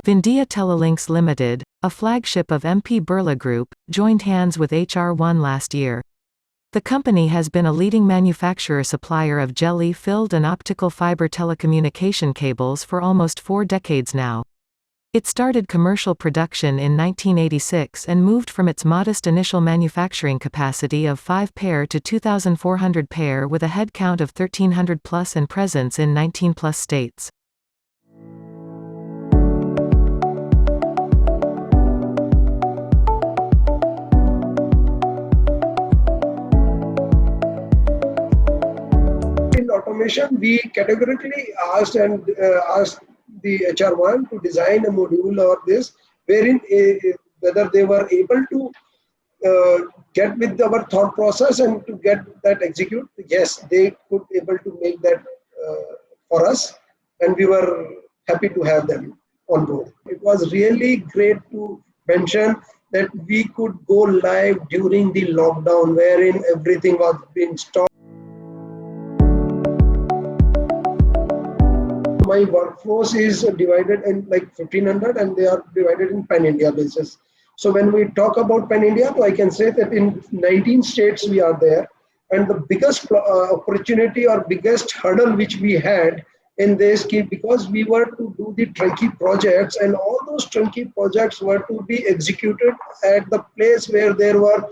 Vindhya Telelinks Limited, a flagship of MP Birla Group, joined hands with HROne last year. The company has been a leading manufacturer-supplier of 𝗃𝗵𝗹𝗃𝗃 and optical fiber telecommunication cables for almost 4 decades now. It started commercial production in 1986 and moved from its modest initial manufacturing capacity of 5 pair to 2,400 pair with a headcount of 1,300 plus and presence in 19 plus states. In automation, we categorically asked the HROne to design a module or this, wherein whether they were able to get with our thought process and to get that execute. Yes, they could able to make that for us, and we were happy to have them on board. It was really great to mention that we could go live during the lockdown, wherein everything was being stopped. My workforce is divided in like 1,500 and they are divided in pan-India basis. So when we talk about pan-India, I can say that in 19 states we are there. And the biggest opportunity or biggest hurdle which we had in this case, because we were to do the turnkey projects, and all those turnkey projects were to be executed at the place where there were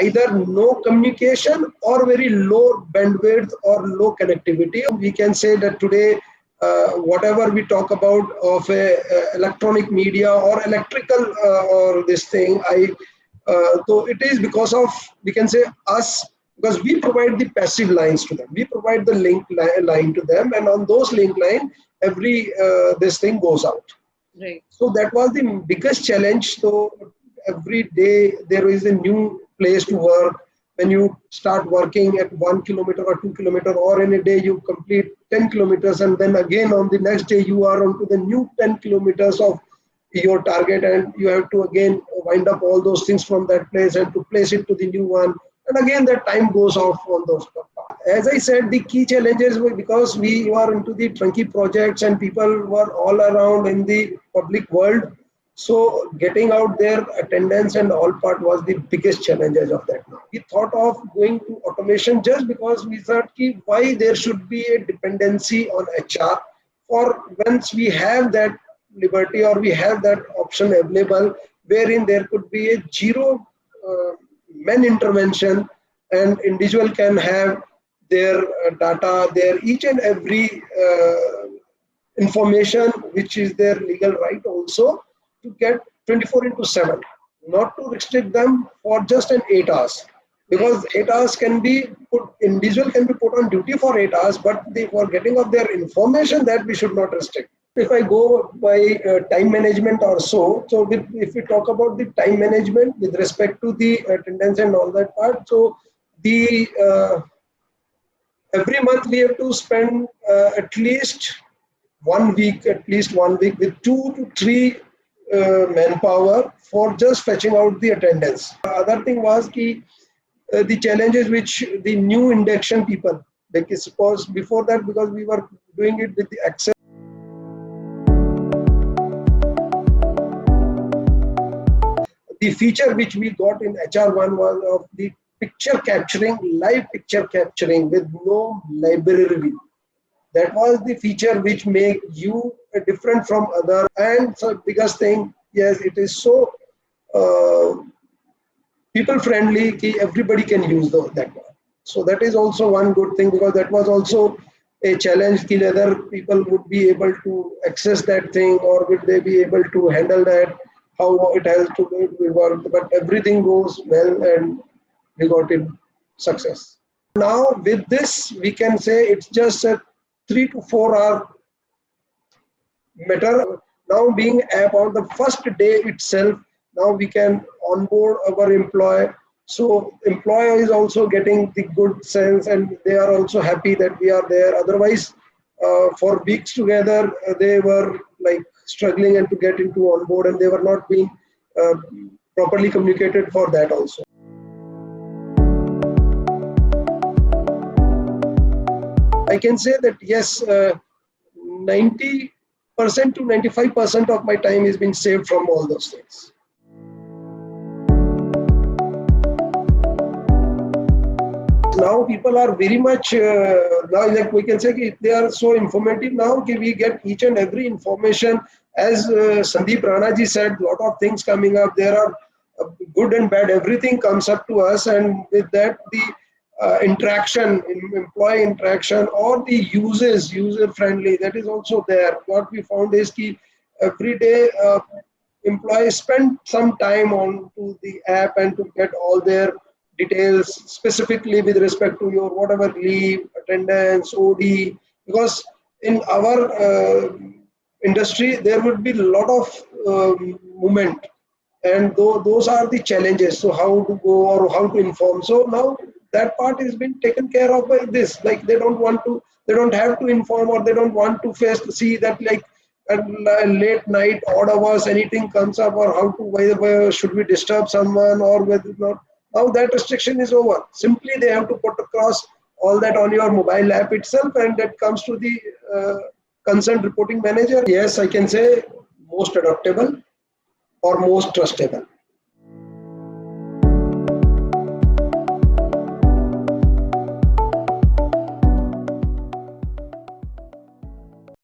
either no communication or very low bandwidth or low connectivity. We can say that today, whatever we talk about of electronic media or electrical or this thing, so it is because of, we can say, us, because we provide the passive lines to them. We provide the link line to them, and on those link line, every this thing goes out. Right. So that was the biggest challenge. So every day there is a new place to work. When you start working at 1 kilometer or 2 kilometer, or in a day you complete 10 kilometers, and then again on the next day you are on to the new 10 kilometers of your target, and you have to again wind up all those things from that place and to place it to the new one. And again, that time goes off on those stuff. As I said, the key challenges were because we were into the turnkey projects and people were all around in the public world. So getting out their attendance and all part was the biggest challenges of that. We thought of going to automation just because we thought why there should be a dependency on HR, for once we have that liberty or we have that option available, wherein there could be a zero man intervention, and individual can have their data, their each and every information which is their legal right also, to get 24/7, not to restrict them for just an 8 hours, because 8 hours can be put, individual can be put on duty for 8 hours, but for getting of their information, that we should not restrict. If I go by time management or so if we talk about the time management with respect to the attendance and all that part, so the every month we have to spend at least 1 week with 2 to 3 manpower for just fetching out the attendance. Other thing was the challenges which the new induction people, like suppose before that, because we were doing it with the access. The feature which we got in HROne was of the picture capturing, live picture capturing with no library. That was the feature which make you different from other. And so biggest thing, yes, it is so people friendly that everybody can use that one. So that is also one good thing, because that was also a challenge whether people would be able to access that thing, or would they be able to handle that, how it has to be worked. But everything goes well and we got it success. Now with this, we can say it's just a 3 to 4 hour matter. Now being app on the first day itself, now we can onboard our employee. So employer is also getting the good sense, and they are also happy that we are there. Otherwise, for weeks together, they were like struggling and to get into onboard, and they were not being properly communicated for that also. I can say that yes, 90 to 95% of my time is being saved from all those things. Now people are very much, now like we can say they are so informative now, we get each and every information. As Sandeep Rana ji said, lot of things coming up. There are good and bad, everything comes up to us, and with that the interaction, employee interaction or the user friendly, that is also there. What we found is that every day employees spend some time on to the app and to get all their details specifically with respect to your whatever leave, attendance, OD, because in our industry there would be a lot of movement, and those are the challenges. So how to go or how to inform. So now that part has been taken care of by this. Like they don't have to inform, or they don't want to see that like at late night, odd hours, anything comes up, or how to whether should we disturb someone or whether not. Now that restriction is over. Simply they have to put across all that on your mobile app itself, and that comes to the concerned reporting manager. Yes, I can say most adaptable or most trustable.